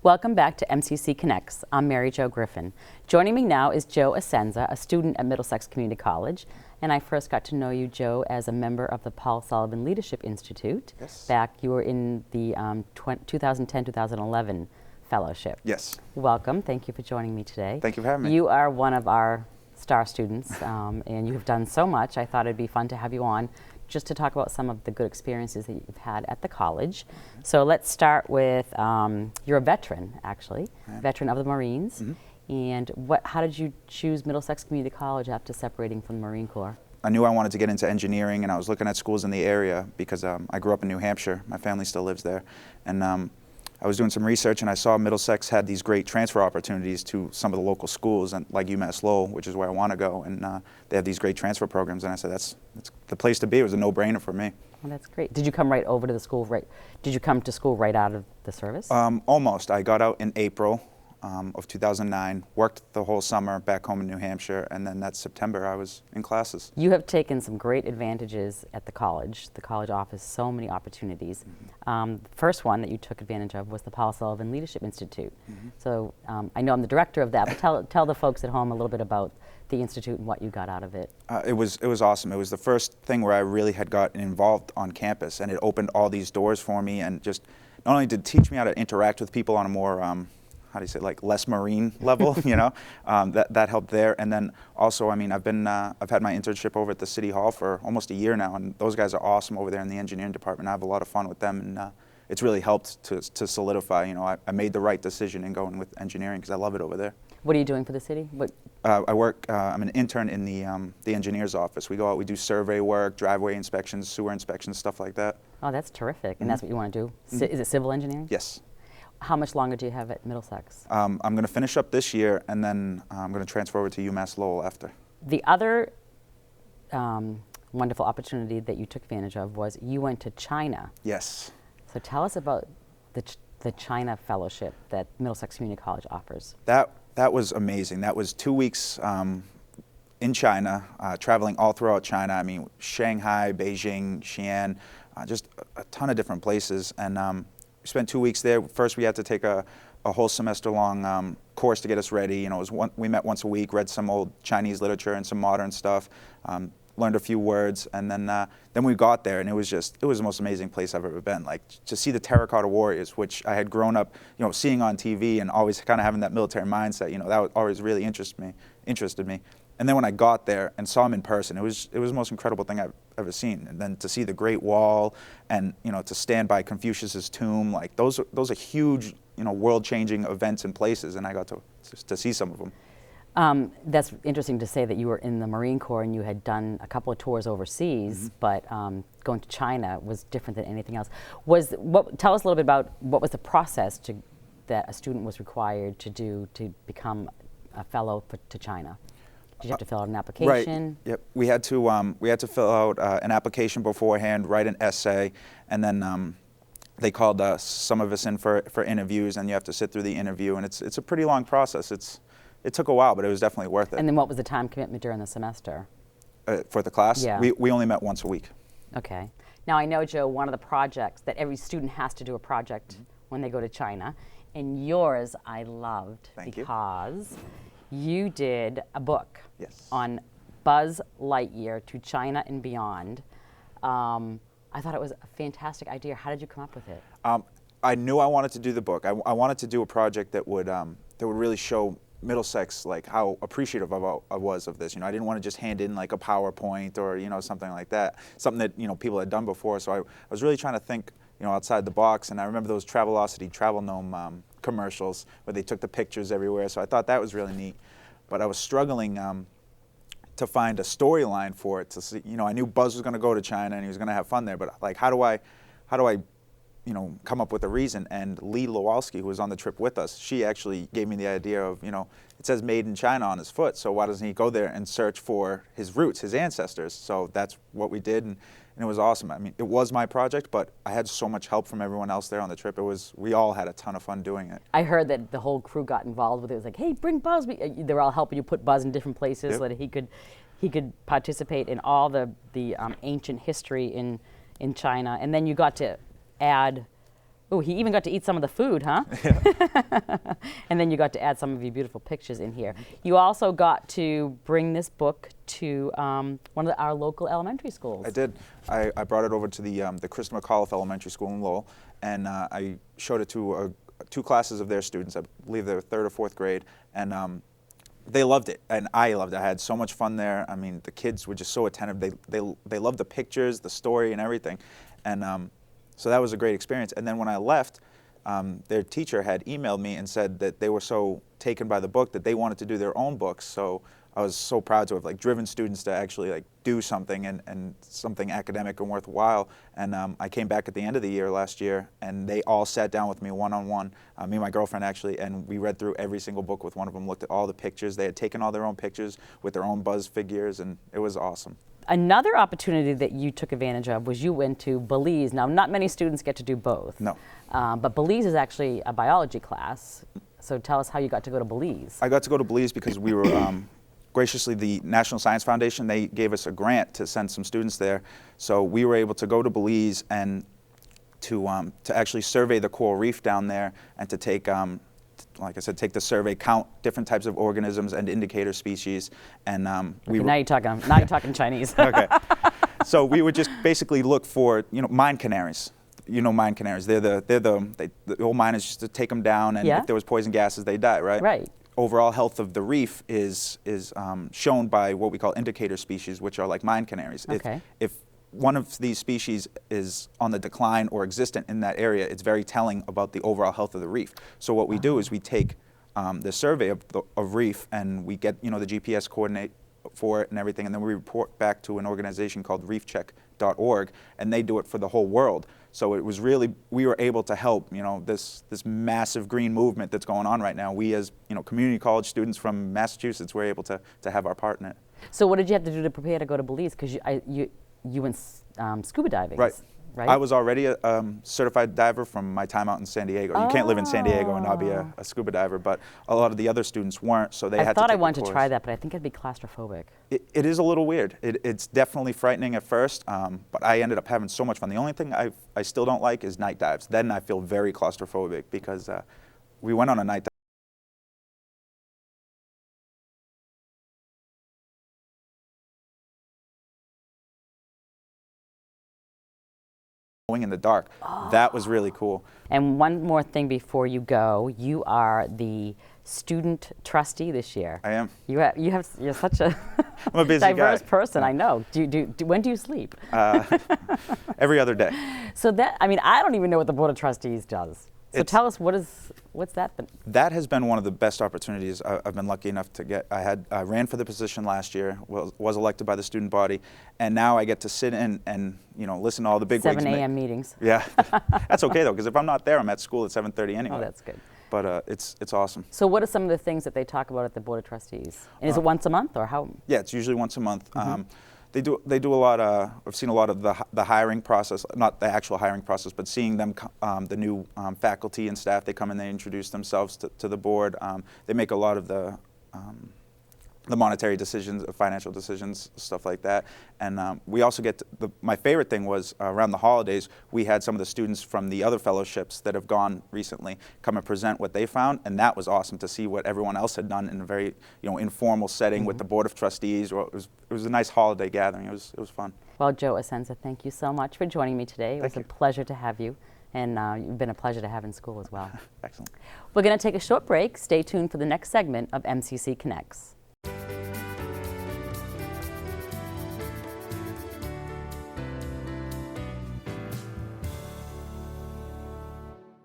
Welcome back to MCC Connects. I'm Mary Jo Griffin. Joining me now is Joe Assenza, a student at Middlesex Community College. And I first got to know you, Joe, as a member of the Paul Sullivan Leadership Institute. Yes. Back, you were in the 2010-2011 fellowship. Yes. Welcome. Thank you for joining me today. Thank you for having me. You are one of our star students, and you have done so much. I thought it'd be fun to have you on just to talk about some of the good experiences that you've had at the college. So let's start with, you're a veteran, actually, veteran of the Marines. And how did you choose Middlesex Community College after separating from the Marine Corps? I knew I wanted to get into engineering, and I was looking at schools in the area because I grew up in New Hampshire. My family still lives there. And I was doing some research, and I saw Middlesex had these great transfer opportunities to some of the local schools, and like UMass Lowell, which is where I want to go. And they have these great transfer programs, and I said, that's the place to be. It was a no-brainer for me. Well, that's great. Did you come right over to the school? Did you come to school right out of the service? Almost. I got out in April of 2009, worked the whole summer back home in New Hampshire, and then that September I was in classes. You have taken some great advantages at the college offers so many opportunities. The first one that you took advantage of was the Paul Sullivan Leadership Institute. So I know I'm the director of that, but tell the folks at home a little bit about the Institute and what you got out of it. It was awesome. It was the first thing where I really had gotten involved on campus, and it opened all these doors for me, and just not only did it teach me how to interact with people on a more how do you say, like less marine level, you know, that helped there. And then also, I mean, I've had my internship over at the City Hall for almost a year now, and those guys are awesome over there in the engineering department. I have a lot of fun with them, and it's really helped to solidify, you know, I made the right decision in going with engineering because I love it over there. What are you doing for the city? I work, I'm an intern in the engineer's office. We go out, we do survey work, driveway inspections, sewer inspections, stuff like that. Oh, that's terrific. And that's what you want to do? Is it civil engineering? Yes. How much longer do you have at Middlesex? I'm going to finish up this year, and then I'm going to transfer over to UMass Lowell after. The other wonderful opportunity that you took advantage of was you went to China. Yes. So tell us about the China fellowship that Middlesex Community College offers. That was amazing. That was 2 weeks in China, traveling all throughout China. I mean, Shanghai, Beijing, Xi'an, just a ton of different places. And we spent 2 weeks there. First, we had to take a whole semester-long course to get us ready. You know, we met once a week, read some old Chinese literature and some modern stuff, learned a few words, and then we got there, and it was the most amazing place I've ever been. Like, to see the terracotta warriors, which I had grown up, you know, seeing on TV and always kind of having that military mindset. You know, that always really interested me. And then when I got there and saw them in person, it was the most incredible thing I've ever seen. And then to see the Great Wall, and you know, to stand by Confucius's tomb, like those are huge, you know, world-changing events and places, and I got to see some of them. That's interesting to say that you were in the Marine Corps and you had done a couple of tours overseas, but going to China was different than anything else. Tell us a little bit about what was the process that a student was required to do to become a fellow to China? Did you have to fill out an application? Right. Yep. We had to fill out an application beforehand, write an essay, and then they called some of us in for interviews, and you have to sit through the interview, and it's a pretty long process. It took a while, but it was definitely worth it. And then what was the time commitment during the semester? For the class? Yeah. We only met once a week. Okay. Now I know, Joe, one of the projects that every student has to do a project when they go to China, and yours I loved because you did a book on Buzz Lightyear to China and beyond. I thought it was a fantastic idea. How did you come up with it? I knew I wanted to do the book. I wanted to do a project that would really show Middlesex, like, how appreciative I was of this. You know, I didn't want to just hand in like a PowerPoint or, you know, something like that, something that, you know, people had done before. So I was really trying to think, you know, outside the box. And I remember those Travelocity Travel Gnome commercials where they took the pictures everywhere. So I thought that was really neat. But I was struggling to find a storyline for it. To see, you know, I knew Buzz was going to go to China and he was going to have fun there. But like, how do I, you know, come up with a reason? And Lee Lowalski, who was on the trip with us, she actually gave me the idea of, you know, it says made in China on his foot, so why doesn't he go there and search for his roots, his ancestors? So that's what we did, and it was awesome. I mean, it was my project, but I had so much help from everyone else there on the trip. We all had a ton of fun doing it. I heard that the whole crew got involved with it. It was like, hey, bring Buzz. They were all helping you put Buzz in different places so that he could participate in all the ancient history in China, and then you got to add Oh, he even got to eat some of the food, huh? Yeah. And then you got to add some of your beautiful pictures in here. You also got to bring this book to one of our local elementary schools. I did. I brought it over to the Christopher McAuliffe Elementary School in Lowell, and I showed it to two classes of their students. I believe they were 3rd or 4th grade, and they loved it, and I loved it. I had so much fun there. I mean, the kids were just so attentive. They loved the pictures, the story, and everything, and so that was a great experience. And then when I left, their teacher had emailed me and said that they were so taken by the book that they wanted to do their own books. So I was so proud to have like driven students to actually like do something and something academic and worthwhile. And I came back at the end of the year last year, and they all sat down with me one-on-one, me and my girlfriend actually, and we read through every single book with one of them, looked at all the pictures. They had taken all their own pictures with their own Buzz figures, and it was awesome. Another opportunity that you took advantage of was you went to Belize. Now, not many students get to do both. No. But Belize is actually a biology class. So tell us how you got to go to Belize. I got to go to Belize because we were, graciously, the National Science Foundation, they gave us a grant to send some students there. So we were able to go to Belize and to actually survey the coral reef down there and to take, like I said, take the survey, count different types of organisms and indicator species, and now you're talking Chinese. Okay, so we would just basically look for mine canaries. Mine canaries. The whole mine is just to take them down, and if there was poison gases, they die. Right. Right. Overall health of the reef is shown by what we call indicator species, which are like mine canaries. Okay. If one of these species is on the decline or existent in that area, it's very telling about the overall health of the reef. So what we do is we take the survey of reef, and we get the GPS coordinate for it and everything, and then we report back to an organization called reefcheck.org, and they do it for the whole world. So it was really, we were able to help this massive green movement that's going on right now. We as community college students from Massachusetts were able to have our part in it. So what did you have to do to prepare to go to Belize? Because you went scuba diving, right? I was already a certified diver from my time out in San Diego. You can't live in San Diego and not be a scuba diver, but a lot of the other students weren't, so they had to take the course. I thought I wanted to try that, but I think I'd be claustrophobic. It is a little weird. It's definitely frightening at first, but I ended up having so much fun. The only thing I still don't like is night dives. Then I feel very claustrophobic because we went on a night dive. In the dark. That was really cool. And one more thing before you go, you are the student trustee this year. I am. You're such a I'm a busy diverse guy. person. I know. When do you sleep? Every other day. So I don't even know what the Board of Trustees does. So tell us, what's that been? That has been one of the best opportunities I've been lucky enough to get. I ran for the position last year, was elected by the student body, and now I get to sit in and listen to all the big wigs. 7 a.m. meetings. Yeah, that's okay though, because if I'm not there, I'm at school at 7:30 anyway. Oh, that's good. But it's awesome. So what are some of the things that they talk about at the Board of Trustees? And is it once a month or how? Yeah, it's usually once a month. Mm-hmm. They do a lot. I've seen a lot of the hiring process, not the actual hiring process, but seeing them, the new faculty and staff. They come and they introduce themselves to the board. They make a lot of the monetary decisions, financial decisions, stuff like that. And we also get my favorite thing was around the holidays, we had some of the students from the other fellowships that have gone recently come and present what they found, and that was awesome to see what everyone else had done in a very informal setting. Mm-hmm. With the Board of Trustees. It was a nice holiday gathering. It was fun. Well, Joe Assenza, thank you so much for joining me today. It was a pleasure to have you, and you've been a pleasure to have in school as well. Excellent. We're going to take a short break. Stay tuned for the next segment of MCC Connects.